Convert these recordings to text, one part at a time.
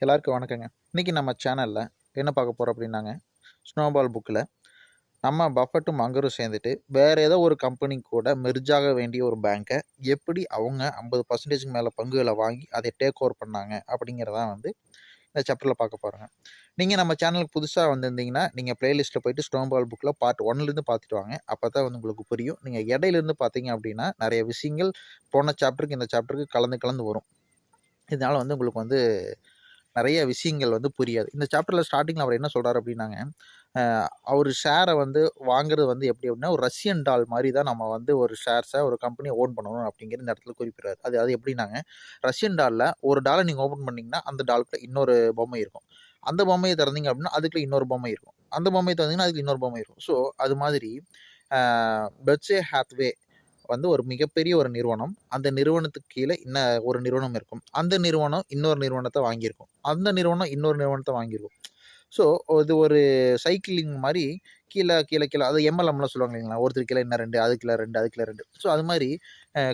எல்லாருக்கும் வணக்கங்க. இன்னைக்கு நம்ம சேனல்ல என்ன பார்க்க போறோம் அப்படின்னாங்க, ஸ்னோபால் புக்ல நம்ம பஃபெட்டும் மங்கரும் சேர்ந்துட்டு வேற ஏதோ ஒரு கம்பெனி கூட மெர்ஜ் ஆக வேண்டிய ஒரு பேங்க்க எப்படி அவங்க 50% மேல பங்குகள வாங்கி அதை டேக் ஓவர் பண்ணாங்க அப்படிங்கிறத வந்து இந்த சாப்டர்ல பார்க்க போறோங்க. நீங்க நம்ம சேனலுக்கு புதுசா வந்திருந்தீங்கன்னா, நீங்க பிளேலிஸ்ட்ல போயிட்டு ஸ்னோபால் புக்ல பார்ட் 1லேருந்து பார்த்துட்டு வாங்க. அப்பதான் வந்து உங்களுக்கு புரியும். நீங்க இடையிலிருந்து பார்த்தீங்க அப்படின்னா, நெறைய விஷயங்கள் போன சாப்டருக்கு இந்த சாப்டருக்கு கலந்து கலந்து வரும். இதனால வந்து உங்களுக்கு வந்து நெறைய விஷயங்கள் வந்து புரியாது. இந்த சாப்டர்ல ஸ்டார்ட்டிங்ல அவர் என்ன சொல்றாரு அப்டின்னாங்க, அ அவரு ஷேர வந்து வாங்குறது வந்து எப்டி அப்டின்னா, ஒரு ரஷ்யன் டால் மாரி தான் நம்ம வந்து ஒரு ஷேர்ஸ ஒரு கம்பெனிய ஓன் பண்ணணும் அப்டிங்கிறது இந்த இடத்துல குறிப்பிடுறாரு. அது அது எப்டின்னாங்க, ரஷ்யன் டால்ல ஒரு டால நீங்க ஓப்பன் பண்ணீங்கன்னா, அந்த டால்க்குள்ள இன்னொரு பொம்மை இருக்கும். அந்த பொம்மைய திறந்தீங்க அப்டின்னா, அதுக்குள்ள இன்னொரு பொம்மை இருக்கும். அந்த பொம்மைய திறந்தீங்கன்னா, அதுக்கு இன்னொரு பொம்மை இருக்கும். ஸோ அது மாதிரி அ பெர்க்ஷைர் ஹாத்வே வந்து ஒரு மிகப்பெரிய ஒரு நிறுவனம். அந்த நிறுவனத்துக்கு கீழ ஒரு நிறுவனம் இருக்கும். அந்த நிறுவனம் இன்னொரு நிறுவனத்த வாங்கியிருக்கும். அந்த நிறுவனம் இன்னொரு நிறுவனத்த வாங்கியிருக்கும். ஸோ இது ஒரு சைக்கிளிங் மாரி கீழ, கீழ, கீழ அது எம்எல்எம்லாம் சொல்லுவாங்க இல்லைங்களா? ஒருத்தருக்கு கீழ இன்னும் 2, அதுக்கு கீழ 2, அதுக்கு கீழ 2. ஸோ அது மாரி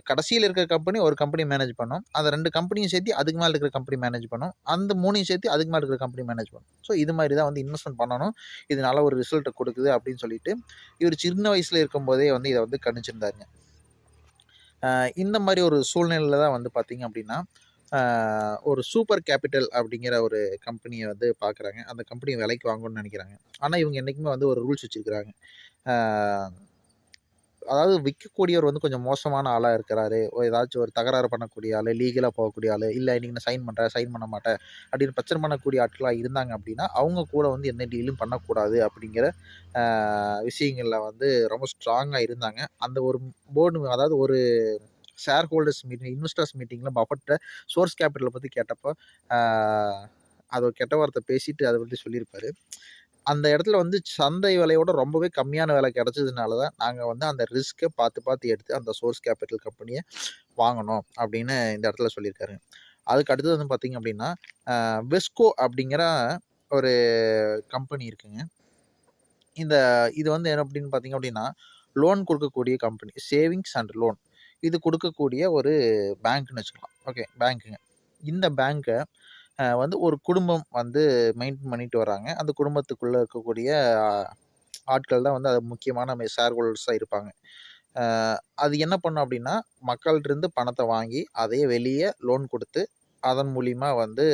கடைசியில இருக்கிற கம்பெனி ஒரு கம்பெனி மேனேஜ் பண்ணும். அந்த 2 கம்பெனியும் சேர்த்து அதுக்கு மேல இருக்கிற கம்பெனி மேனேஜ் பண்ணும். அந்த 3யும் சேர்த்து அதுக்கு மேல இருக்கிற கம்பெனி மேனேஜ் பண்ணும். ஸோ இது மாரி தான் வந்து இன்வெஸ்ட்மென்ட் பண்ணணும். இது நல்ல ஒரு ரிசல்ட்ட குடுக்குது அப்படின்னு சொல்லிட்டு, இவரு சின்ன வயசுல இருக்கும்போதே வந்து இத வந்து கணிச்சிருந்தாருங்க. இந்த மாரி ஒரு சூழ்நிலையில தான் வந்து பார்த்தீங்க அப்டின்னா, அ ஒரு சூப்பர் கேப்பிட்டல் அப்டிங்கிற ஒரு கம்பெனிய வந்து பார்க்குறாங்க. அந்த கம்பெனிய விலைக்கு வாங்கணும்னு நெனைக்கிறாங்க. ஆனா, இவங்க என்னைக்குமே வந்து ஒரு ரூல்ஸ் வச்சிருக்கிறாங்க. அ அதாவது விக்கக்கூடியவர் வந்து கொஞ்சம் மோசமான ஆளா இருக்கிறாரு. ஏதாச்சும் ஒரு தகராறு பண்ணக்கூடிய ஆளு, லீகலா போகக்கூடிய ஆளு, இல்ல இன்னைக்கு நான் சைன் பண்றேன், சைன் பண்ண மாட்டேன் அப்டின்னு பிரச்சனை பண்ணக்கூடிய ஆட்களா இருந்தாங்க அப்டின்னா, அவங்க கூட வந்து எந்த டீலும் பண்ணக்கூடாது அப்டிங்கிற விஷயங்கள்ல வந்து ரொம்ப ஸ்ட்ராங்கா இருந்தாங்க. அந்த ஒரு போர்டு அதாவது ஒரு ஷேர் ஹோல்டர்ஸ் மீட்டிங், இன்வெஸ்டர்ஸ் மீட்டிங்ல பஃபெட்ட சோர்ஸ் கேப்பிட்டல பத்தி கேட்டப்போ, ஆ அது ஒரு கெட்ட வார்த்தை பேசிட்டு அத பத்தி சொல்லியிருப்பாரு. அந்த இடத்துல வந்து சந்தை விலையோட ரொம்பவே கம்மியான விலை கிடைச்சதுனால தான், நாங்க வந்து அந்த ரிஸ்க்க பார்த்து பார்த்து எடுத்து அந்த சோர்ஸ் கேப்பிட்டல் கம்பெனிய வாங்குனோம் அப்படின்னு இந்த இடத்துல சொல்லியிருக்காருங்க. அதுக்கு அடுத்தது வந்து பார்த்தீங்க அப்படின்னா, வெஸ்கோ அப்படிங்கிற ஒரு கம்பெனி இருக்குங்க. இந்த இது வந்து என்ன அப்படின்னு பார்த்தீங்க அப்படின்னா, லோன் குடுக்கக்கூடிய கம்பெனி. Savings and loan. இது குடுக்கக்கூடிய ஒரு பேங்க்ன்னு வச்சுக்கலாம். ஓகே பேங்க்குங்க. இந்த பேங்க வந்து ஒரு குடும்பம் வந்து மெயின்டெயின் பண்ணிட்டு வராங்க. அந்த குடும்பத்துக்குள்ள இருக்கக்கூடிய அ ஆட்கள் தான் வந்து அது முக்கியமான ஷேர் ஹோல்டர்ஸா இருப்பாங்க. அ அது என்ன பண்ணும் அப்படின்னா, மக்கள்ட்டருந்து பணத்த வாங்கி, அதையே வெளிய லோன் குடுத்து, அதன் மூலியமா வந்து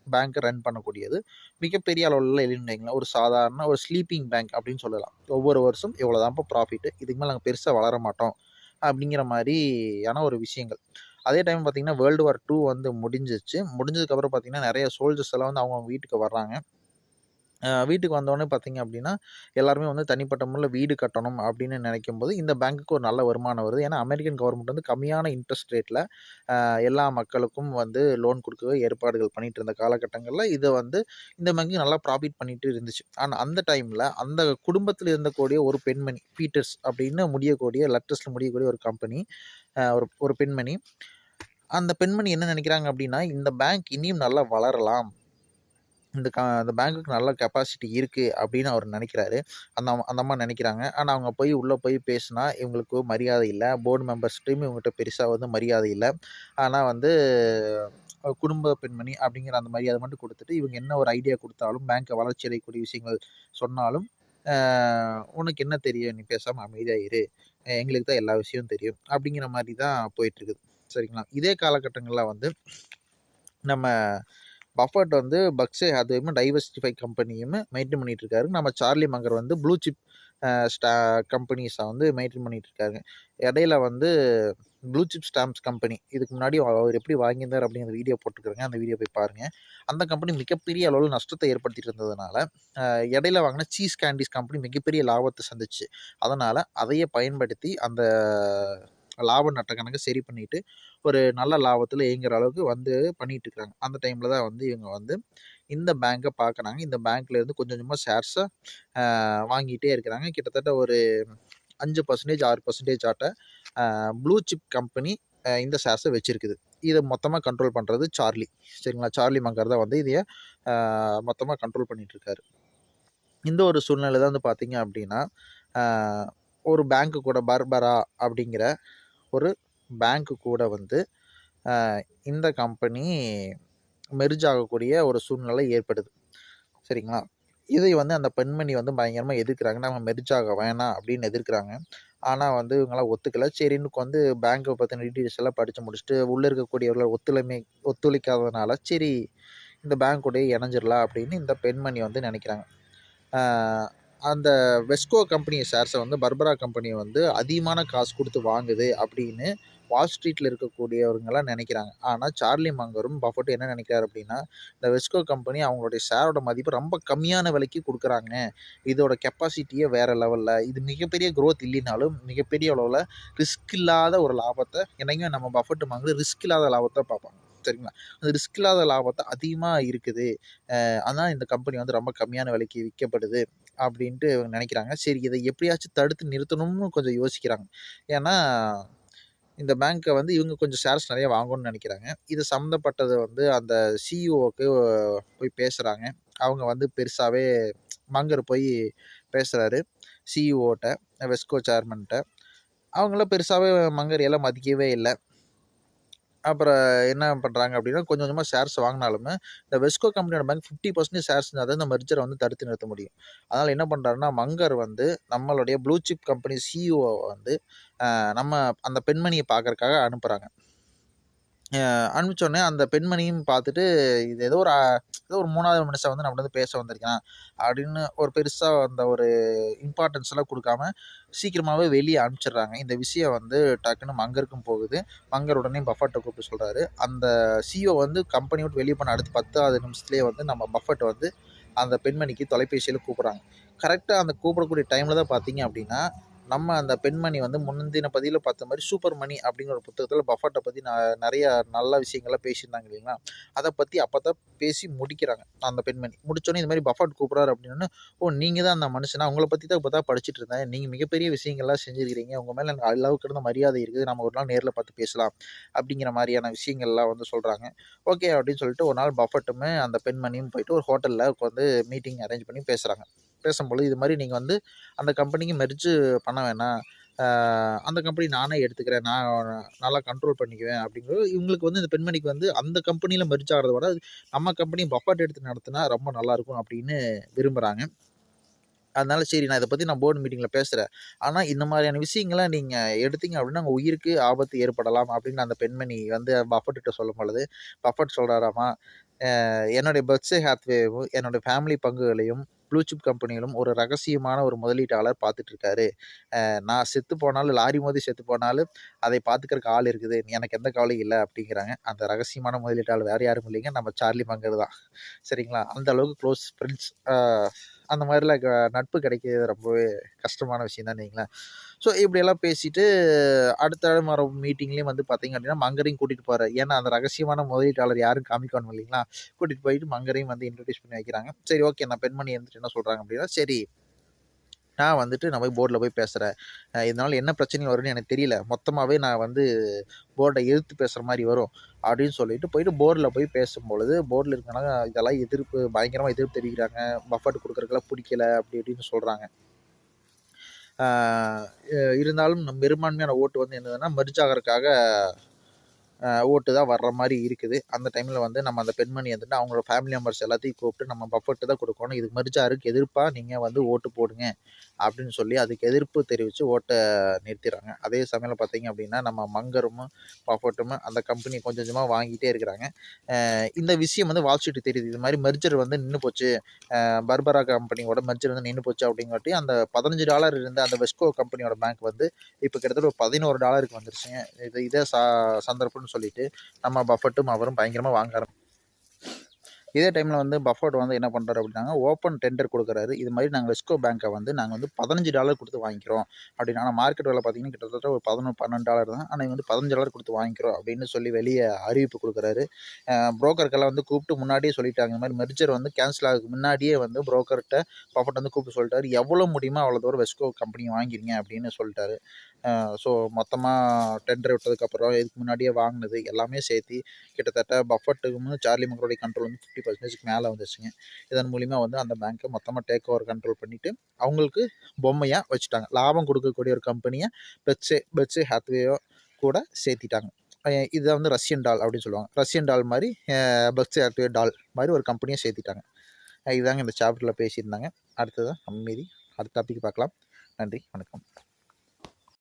பேங்க்க ரன் பண்ணக்கூடியது. மிகப்பெரிய அளவுல இல்லைன்னு வைங்களேன். ஒரு சாதாரண ஒரு ஸ்லீப்பிங் பேங்க் அப்படின்னு சொல்லலாம். ஒவ்வொரு வருஷம் இவ்வளோதான்ப்பா ப்ராஃபிட். இதுக்கு மேல நாங்க பெருசா வளர மாட்டோம். அப்படிங்கிற மாரியான ஒரு விஷயங்கள். அதே டைம் பார்த்தீங்கன்னா, வேர்ல்டு வார் 2 வந்து முடிஞ்சிருச்சு. முடிஞ்சதுக்கப்புறம் பார்த்தீங்கன்னா, நெறைய சோல்ஜர்ஸ் எல்லாம் வந்து அவங்கவங்க வீட்டுக்கு வர்றாங்க. வீட்டுக்கு வந்தோனே பார்த்தீங்க அப்டின்னா, எல்லாருமே வந்து தனிப்பட்ட முறையில வீடு கட்டணும் அப்டின்னு நெனைக்கும்போது, இந்த பேங்க்குக்கு ஒரு நல்ல வருமானம் வருது. ஏன்னா, அமெரிக்கன் கவர்மெண்ட் வந்து கம்மியான இன்ட்ரெஸ்ட் ரேட்ல எல்லா மக்களுக்கும் வந்து லோன் குடுக்கவே ஏற்பாடுகள் பண்ணிட்டு இருந்த காலகட்டங்கள்ல, இத வந்து இந்த பேங்க் நல்லா ப்ராஃபிட் பண்ணிட்டு இருந்துச்சு. ஆனா, அந்த டைம்ல அந்த குடும்பத்தில இருந்தக்கூடிய ஒரு பெண்மணி, பீட்டர்ஸ் அப்டின்னு முடியக்கூடிய லெட்டர்ஸ்ல முடியக்கூடிய ஒரு கம்பெனி, ஒரு ஒரு பெண்மணி. அந்த பெண்மணி என்ன நெனைக்கிறாங்க அப்டின்னா, இந்த பேங்க் இனியும் நல்லா வளரலாம். அந்த பேங்குக்கு நல்ல கெப்பாசிட்டி இருக்கு அப்படின்னு அவர் நினைக்கிறாரு. அந்த அம்மா நினைக்கிறாங்க. ஆனா அவங்க உள்ள போய் பேசினா, இவங்களுக்கு மரியாதை இல்ல. போர்ட் மெம்பர்ஸ்ட்டயும் இவங்ககிட்ட பெருசா வந்து மரியாதை இல்ல. ஆனா வந்து குடும்ப பெண்மணி அப்படிங்கிற அந்த மரியாதை மட்டும் குடுத்துட்டு, இவங்க என்ன ஒரு ஐடியா குடுத்தாலும், பேங்க்க வளர்ச்சி அடையக்கூடிய விஷயங்கள் சொன்னாலும், "அ உனக்கு என்ன தெரியும்? நீ பேசாம அமைதியா இரு. எங்களுக்கு தான் எல்லா விஷயமும் தெரியும்." அப்படிங்கிற மாரி தான் போயிட்டுருக்குது. சரிங்களா? இதே காலகட்டங்கள்ல வந்து நம்ம பஃபட் வந்து பக்ஸே அதுவுமே டைவர்சிஃபை கம்பெனியுமே மெயின்டெயின் பண்ணிட்டு இருக்காரு. நம்ம சார்லி மங்கர் வந்து ப்ளூ சிப் ஸ்டா கம்பெனிஸ வந்து மெயின்டெயின் பண்ணிட்டு இருக்காருங்க. இடையில வந்து ப்ளூ சிப் ஸ்டாம்ப்ஸ் கம்பெனி இதுக்கு முன்னாடி அவர் எப்படி வாங்கியிருந்தார் அப்படிங்கிற வீடியோ போட்டுருக்கிறேங்க. அந்த வீடியோ போய் பாருங்க. அந்த கம்பெனி மிகப்பெரிய அளவுல நஷ்டத்த ஏற்படுத்திட்டு இருந்ததுனால, இடையில வாங்குன சீஸ் கேண்டீஸ் கம்பெனி மிகப்பெரிய லாபத்த சந்திச்சுச்சு. அதனால அதையே பயன்படுத்தி அந்த லாப நட்ட கணக்க சரி பண்ணிட்டு, ஒரு நல்ல லாபத்தில இயங்குற அளவுக்கு வந்து பண்ணிட்டு இருக்காங்க. அந்த டைம்ல தான் வந்து இவங்க வந்து இந்த பேங்க பார்க்குறாங்க. இந்த பேங்க்ல இருந்து கொஞ்சம் கொஞ்சமா ஷேர்ஸ வாங்கிட்டே இருக்கிறாங்க. கிட்டத்தட்ட ஒரு 5% 6% ஆட்ட ப்ளூ சிப் கம்பெனி இந்த ஷேர்ஸ வச்சிருக்குது. இத மொத்தமா கண்ட்ரோல் பண்றது சார்லி. சரிங்களா? சார்லி மங்கர் தான் வந்து இதைய மொத்தமா கண்ட்ரோல் பண்ணிட்டு இருக்காரு. இந்த ஒரு சூழ்நிலை தான் வந்து பார்த்தீங்க அப்டின்னா, ஆ ஒரு பேங்க் கூட பர்பரா அப்படிங்கிற ஒரு பேங்க் கூட வந்து அ இந்த கம்பெனி மெர்ஜ் ஆகக்கூடிய ஒரு சூழ்நிலை ஏற்படுது. சரிங்களா? இதை வந்து அந்த பெண்மணி வந்து பயங்கரமா எதிர்க்கிறாங்க. நம்ம மெர்ஜ் ஆக வேணாம் அப்படின்னு எதிர்க்கிறாங்க. ஆனா வந்து இவங்கலாம் ஒத்துக்கல. சரின்னு வந்து பேங்க பத்தின டீட்டெயில்ஸ் எல்லாம் படிச்சு முடிச்சுட்டு, உள்ள இருக்கக்கூடியவர்கள் ஒத்துழைக்காததுனால, சரி இந்த பேங்க் கூடயே இணைஞ்சிரலாம் அப்படின்னு இந்த பெண்மணி வந்து நெனைக்கிறாங்க. ஆ அந்த வெஸ்கோ கம்பெனி ஷேர்ஸ வந்து பர்பரா கம்பெனி வந்து அதிகமான காசு குடுத்து வாங்குது அப்படின்னு வால் ஸ்ட்ரீட்ல இருக்கக்கூடியவங்கலாம் நெனைக்கிறாங்க. ஆனா சார்லி மங்கரும் பஃபெட்டும் என்ன நெனைக்கிறாரு அப்படின்னா, இந்த வெஸ்கோ கம்பெனி அவங்களுடைய ஷேரோட மதிப்பு ரொம்ப கம்மியான விலைக்கு குடுக்குறாங்க. இதோட கெப்பாசிட்டியே வேற லெவல்ல. இது மிகப்பெரிய குரோத் இல்லைனாலும், மிகப்பெரிய அளவுல ரிஸ்க் இல்லாத ஒரு லாபத்த என்னைக்குமே நம்ம பஃபெட் மங்கர் ரிஸ்க் இல்லாத லாபத்த பார்ப்பாங்க. சரிங்களா? அந்த ரிஸ்க் இல்லாத லாபத்த அதிகமா இருக்குது. அதான் இந்த கம்பெனி வந்து ரொம்ப கம்மியான விலைக்கு விக்கப்படுது. அப்படின்ட்டு இவங்க நெனைக்கிறாங்க. சரி இத எப்படியாச்சும் தடுத்து நிறுத்தணும்னு கொஞ்சம் யோசிக்கிறாங்க. ஏன்னா, இந்த பேங்க்க வந்து இவங்க கொஞ்சம் ஷேர்ஸ் நெறைய வாங்கணும்னு நெனைக்கிறாங்க. இது சம்மந்தப்பட்டது வந்து அந்த சிஇஓக்கு போய் பேசுறாங்க. அவங்க வந்து பெருசாவே மங்கர் போய் பேசுறாரு. சிஇஓட்ட, வெஸ்கோ சேர்மன்ட்ட. அவங்கலாம் பெருசாவே மங்கர் எல்லாம் மதிக்கவே இல்ல. அப்புறம் என்ன பண்றாங்க அப்படின்னா, கொஞ்சம் கொஞ்சமா ஷேர்ஸ் வாங்குனாலுமே, இந்த வெஸ்கோ கம்பெனியோட பேங்க் 50% ஷேர்ஸ் இருந்தா தான் இந்த மெர்ஜர வந்து தடுத்து நிறுத்த முடியும். அதனால என்ன பண்றாருன்னா, மங்கர் வந்து நம்மளுடைய ப்ளூ சிப் கம்பெனி சிஇஓ வந்து நம்ம அந்த பெண்மணிய பார்க்கறக்காக அனுப்புறாங்க. அனுப்பிச்சோனே அந்த பெண்மணியும் பார்த்துட்டு, இது ஏதோ ஒரு 3வது மனுஷன் வந்து நம்மட்ட வந்து பேச வந்திருக்கான். அப்படின்னு ஒரு பெருசா அந்த ஒரு இம்பார்ட்டன்ஸ்லாம் குடுக்காம, சீக்கிரமாவே வெளிய அனுப்பிச்சிடுறாங்க. இந்த விஷயம் வந்து டக்குனு மங்கருக்கும் போகுது. மங்கர் உடனே பஃபட்ட கூப்பிட்டு சொல்றாரு. அந்த சிஇஓ வந்து கம்பெனி விட்டு வெளிய போன அடுத்த 10வது நிமிஷத்திலேயே வந்து நம்ம பஃபட் வந்து அந்த பெண்மணிக்கு தொலைபேசியில கூப்பிடுறாங்க. கரெக்ட்டா அந்த கூப்பிடக்கூடிய டைம்ல தான் பார்த்தீங்க அப்படின்னா, நம்ம அந்த பெண்மணி வந்து முன்தின பதிவுல பார்த்த மாரி சூப்பர் மணி அப்படிங்கிற ஒரு புத்தகத்தில பஃபட்ட பத்தி நெறைய நல்ல விஷயங்கள்லாம் பேசியிருந்தாங்க இல்லைங்களா? அத பத்தி அப்பதான் பேசி முடிக்கிறாங்க அந்த பெண்மணி. முடிச்சோனே இந்த மாரி பஃபட் கூப்பிடுறாரு அப்படின்னோனே, "ஓ! நீங்க தான் அந்த மனுஷனா? உங்கள பத்தி தான் இப்ப தான் படிச்சுட்டு இருந்தேன். நீங்க மிகப்பெரிய விஷயங்கள்லாம் செஞ்சிருக்கிறீங்க. உங்க மேல எனக்கு அளவுக்கு கடந்த மரியாதை இருக்குது. நம்ம ஒரு நாள் நேர்ல பார்த்து பேசலாம்." அப்படிங்கிற மாரியான விஷயங்கள்லாம் வந்து சொல்றாங்க. ஓகே அப்படின்னு சொல்லிட்டு ஒரு நாள் பஃபட்டுமே அந்த பெண்மணியும் போயிட்டு ஒரு ஹோட்டல்ல உட்காந்து மீட்டிங் அரேஞ்ச் பண்ணி பேசுறாங்க. பேசும்பொழுது இது மாரி நீங்க வந்து அந்த கம்பெனிக்கு மெர்ஜ் பண்ண வேணாம். அ அந்த கம்பெனி நானே எடுத்துக்கிறேன். நான் நல்லா கண்ட்ரோல் பண்ணிக்குவேன் அப்படிங்கிறது இவங்களுக்கு வந்து இந்த பெண்மணிக்கு வந்து அந்த கம்பெனியில மெர்ஜ் ஆகுறத விட, நம்ம கம்பெனி பஃபட் எடுத்து நடத்துனா ரொம்ப நல்லாயிருக்கும் அப்படின்னு விரும்புறாங்க. அதனால சரி நான் இத பத்தி போர்ட் மீட்டிங்ல பேசுறேன். ஆனா இந்த மாரியான விஷயங்கள நீங்க எடுத்தீங்க அப்படின்னா, உங்க உயிருக்கு ஆபத்து ஏற்படலாம் அப்படின்னு அந்த பெண்மணி வந்து பஃபெட்ட்ட சொல்லும்பொழுது, பஃபெட் சொல்றாராமா, என்னுடைய பெர்க்ஷை ஹாத்வேவும், என்னோட ஃபேமிலி பங்குகளையும் ப்ளூ சிப் கம்பெனிகளும் ஒரு ரகசியமான ஒரு முதலீட்டாளர் பார்த்துட்டு இருக்காரு. நான் செத்து போனாலும், லாரி மோதி செத்து போனாலும், அதை பார்த்துக்கிறக்கு ஆள் இருக்குது. எனக்கு எந்த கவலையும் இல்ல அப்டிங்கிறாங்க. அந்த ரகசியமான முதலீட்டாளர் வேற யாரும் இல்லைங்க. நம்ம சார்லி மங்கர் தான். சரிங்களா? அந்த அளவுக்கு க்ளோஸ் ஃப்ரெண்ட்ஸ். அந்த மாரிலாம் நட்பு கிடைக்கிறது ரொம்பவே கஷ்டமான விஷயம் தான்னு வைங்களேன். ஸோ இப்படியெல்லாம் பேசிட்டு அடுத்த வர மீட்டிங்லயும் வந்து பார்த்தீங்க அப்டின்னா, மங்கரையும் கூட்டிட்டு போறாரு. ஏன்னா, அந்த ரகசியமான முதலீட்டாளர் யாரும் காமிக்கணும் இல்லைங்களா? கூட்டிட்டு போயிட்டு மங்கரையும் வந்து இன்ட்ரோடியூஸ் பண்ணி வைக்கிறாங்க. சரி ஓகே. நான் பெண்மணி இருந்துட்டு என்ன சொல்றாங்க அப்டின்னா, சரி நான் வந்துட்டு நான் போய் போர்ட்ல போய் பேசுறேன். இதனால என்ன பிரச்சனை வரும்னு எனக்கு தெரியல. மொத்தமாவே நான் வந்து போர்ட எதிர்த்து பேசுற மாரி வரும். அப்படின்னு சொல்லிட்டு போயிட்டு போர்ட்ல போய் பேசும்பொழுது, போர்ட்ல இருக்கவங்க இதெல்லாம் பயங்கரமா எதிர்ப்பு தெரிவிக்கிறாங்க. பஃபட் குடுக்குறதுக்கெல்லாம் புடிக்கல அப்படி இப்படின்னு சொல்றாங்க. ஆ இருந்தாலும் பெரும்பான்மையான ஓட்டு வந்து என்னதுன்னா, மெர்ஜ் ஆகுறதுக்காக ஓட்டு தான் வர்ற மாரி இருக்குது. அந்த டைம்ல வந்து நம்ம அந்த பெண்மணி வந்துட்டு அவங்களோட ஃபேமிலி மெம்பர்ஸ் எல்லாத்தையும் கூப்பிட்டு நம்ம பஃபெட் தான் குடுக்கணும். இதுக்கு மெர்ஜ் ஆகுறதுக்கு எதிர்ப்பா நீங்க வந்து ஓட்டு போடுங்க. அப்படின்னு சொல்லி அதுக்கு எதிர்ப்பு தெரிவிச்சு ஓட்ட நிறுத்திறாங்க. அதே சமயம் பார்த்தீங்க அப்படின்னா, நம்ம மங்கரும், பஃபெட்டும் அந்த கம்பெனி கொஞ்சம் கொஞ்சமா வாங்கிட்டே இருக்கிறாங்க. இந்த விஷயம் வந்து வால் ஸ்ட்ரீட்க்கு தெரியுது. இது மாரி மெர்ஜர் வந்து நின்னு போச்சு. பர்பரா கம்பெனியோட மெர்ஜர் வந்து நின்னு போச்சு அப்படிங்காட்டி, அந்த $15 இருந்த அந்த வெஸ்கோ கம்பெனியோட பேங்க் வந்து இப்ப கிட்டத்தட்ட ஒரு $11க்கு வந்துருச்சுங்க. இதே சந்தர்ப்பம்னு சொல்லிட்டு நம்ம பஃபெட்டும் அவரும் பயங்கரமா வாங்க இதே டைம்ல வந்து பஃபர்ட் வந்து என்ன பண்றாரு அப்படின்னாங்க, ஓப்பன் டெண்டர் குடுக்குறாரு. இது மாரி நாங்க வெஸ்கோ பேங்க்க வந்து நாங்க வந்து $15 குடுத்து வாங்கிக்கிறோம் அப்படின்னு. ஆனா மார்க்கெட் விலை பார்த்தீங்கன்னா, கிட்டத்தட்ட ஒரு 11, $12 தான். ஆனா இவங்க வந்து $15 குடுத்து வாங்கிக்கிறோம் அப்படின்னு சொல்லி வெளிய அறிவிப்பு குடுக்குறாரு. புரோக்கர்க்கெல்லாம் வந்து கூப்பிட்டு முன்னாடியே சொல்லிட்டாங்க. இந்த மாரி மெர்ஜர் வந்து கேன்சல் ஆகுறதுக்கு முன்னாடியே வந்து புரோக்கர்ட்ட பஃபர்ட் வந்து கூப்பிட்டு சொல்லிட்டாரு. எவ்வளோ முடியுமோ அவ்வளோ தூரம் வெஸ்கோ கம்பெனி வாங்கிருங்க அப்படின்னு சொல்ட்டாரு. ஸோ மொத்தமா டெண்டர் விட்டதுக்கப்புறம், இதுக்கு முன்னாடியே வாங்குனது எல்லாமே சேர்த்தி கிட்டத்தட்ட பஃபெட்டுக்கும் சார்லி முங்கரோடைய கண்ட்ரோல் வந்து 50%க்கு மேல வந்துருச்சுங்க. இதன் மூலியமா வந்து அந்த பேங்க்க மொத்தமா டேக் ஓவர் கண்ட்ரோல் பண்ணிட்டு, அவங்களுக்கு பொம்மையா வச்சுட்டாங்க. லாபம் குடுக்கக்கூடிய ஒரு கம்பெனிய பெர்க்ஷை ஹாத்வேயோ கூட சேர்த்திட்டாங்க. இதை வந்து ரஷ்யன் டால் அப்படின்னு சொல்லுவாங்க. ரஷ்யன் டால் மாதிரி பெர்க்ஷயர் டால் மாதிரி ஒரு கம்பெனியை சேர்த்திட்டாங்க. இதுதாங்க இந்த சாப்டரில் பேசியிருந்தாங்க. அடுத்தது நம்ம மீதி அடுத்த டாபிக் பார்க்கலாம். நன்றி, வணக்கம்.